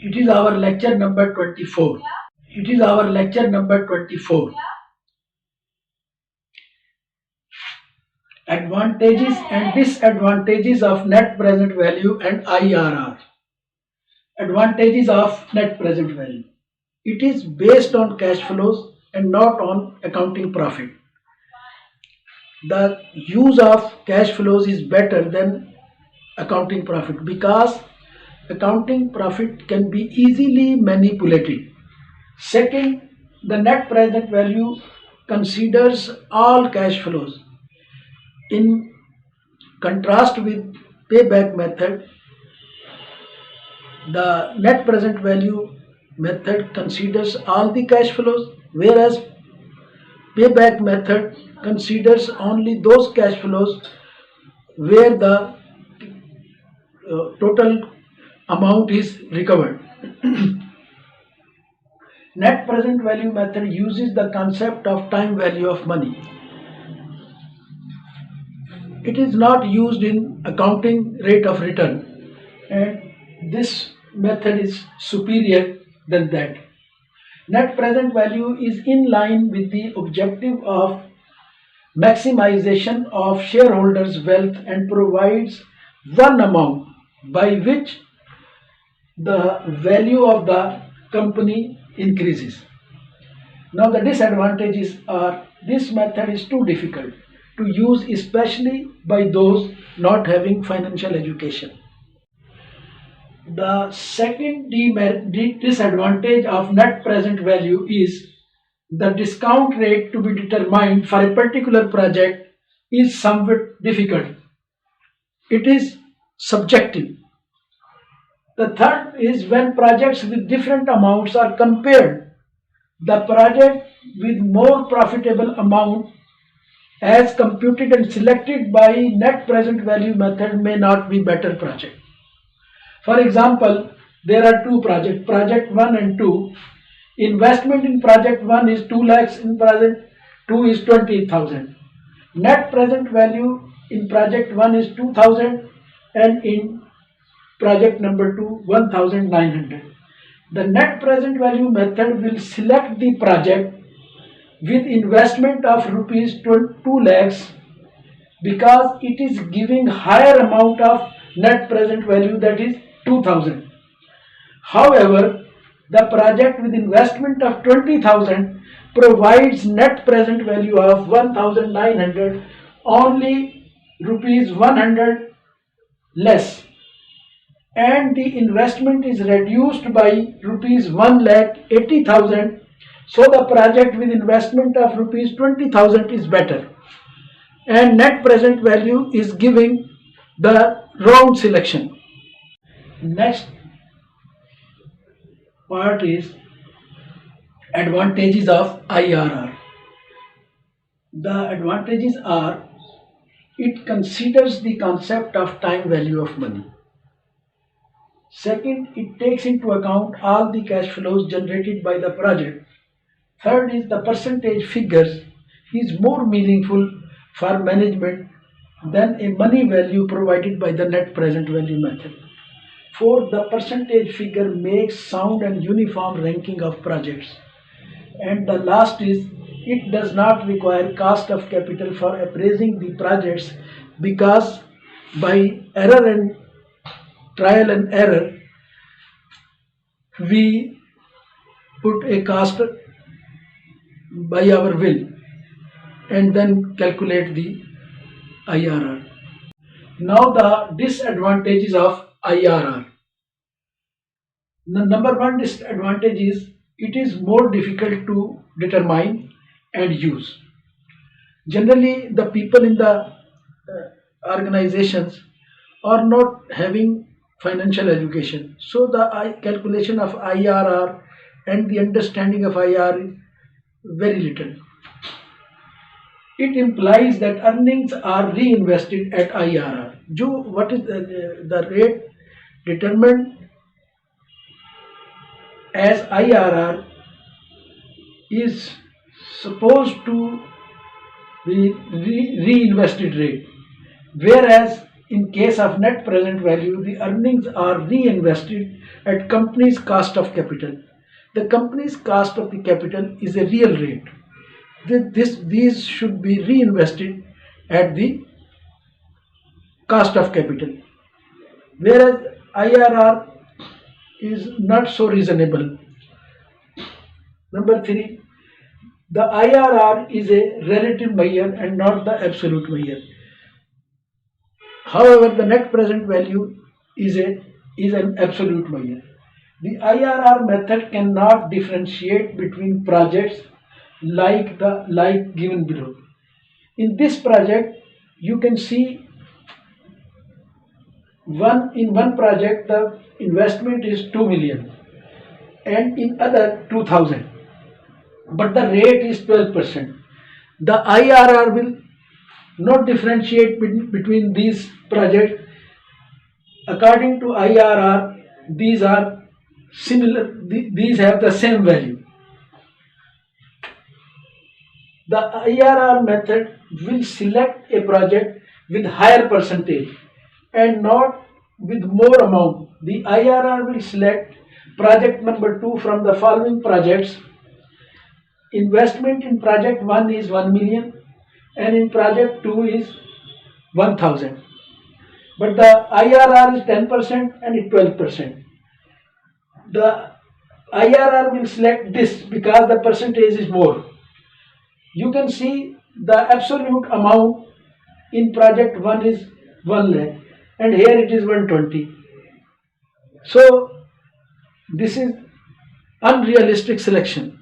It is our lecture number 24. It is our lecture number 24. Advantages and disadvantages of net present value and IRR. Advantages of net present value. It is based on cash flows and not on accounting profit. The use of cash flows is better than accounting profit because accounting profit can be easily manipulated. Second, the net present value considers all cash flows. In contrast with payback method, the net present value method considers all the cash flows, whereas payback method considers only those cash flows where the total amount is recovered. Net present value method uses the concept of time value of money. It is not used in accounting rate of return, and this method is superior than that. Net present value is in line with the objective of maximization of shareholders' wealth and provides one amount by which the value of the company increases. Now the disadvantages are this method is too difficult to use, especially by those not having financial education. The second disadvantage of net present value is the discount rate to be determined for a particular project is somewhat difficult. It is subjective. The third is when projects with different amounts are compared, the project with more profitable amount as computed and selected by net present value method may not be better project. For example, there are two projects, project 1 and 2. Investment in project 1 is 2 lakhs, in project 2 is 20,000. Net present value in project 1 is 2,000 and in project number 2 1,900. The net present value method will select the project with investment of rupees 2 lakhs because it is giving higher amount of net present value, that is 2,000. However, the project with investment of 20,000 provides net present value of 1,900, only rupees 100 less, and the investment is reduced by rupees 1,80,000. So the project with investment of rupees 20,000 is better, and net present value is giving the wrong selection. Next part is advantages of IRR. The advantages are it considers the concept of time value of money. Second, it takes into account all the cash flows generated by the project. Third is the percentage figures is more meaningful for management than a money value provided by the net present value method. Fourth, the percentage figure makes sound and uniform ranking of projects. And the last is it does not require cost of capital for appraising the projects because by error and trial and error we put a cost by our will and then calculate the IRR. Now the disadvantages of IRR. The number one disadvantage is it is more difficult to determine and use. Generally, the people in the organizations are not having financial education, so the calculation of IRR and the understanding of IRR is very little. It implies that earnings are reinvested at IRR. What is the rate determined as IRR is supposed to be reinvested rate, whereas In case of net present value, the earnings are reinvested at company's cost of capital. The company's cost of the capital is a real rate. These should be reinvested at the cost of capital. Whereas IRR is not so reasonable. Number three, the IRR is a relative measure and not the absolute measure. However, the net present value is an absolute measure. The IRR method cannot differentiate between projects like given below. In this project, you can see one project the investment is 2 million and in other 2000, but the rate is 12%. The IRR will not differentiate between these projects. According to IRR, these are similar, these have the same value. The IRR method will select a project with higher percentage and not with more amount. The IRR will select project number 2 from the following projects. Investment in project 1 is 1 million and in project 2 is 1000. But the IRR is 10% and 12%. The IRR will select this because the percentage is more. You can see the absolute amount in project 1 is 1 lakh and here it is 120. So this is unrealistic selection.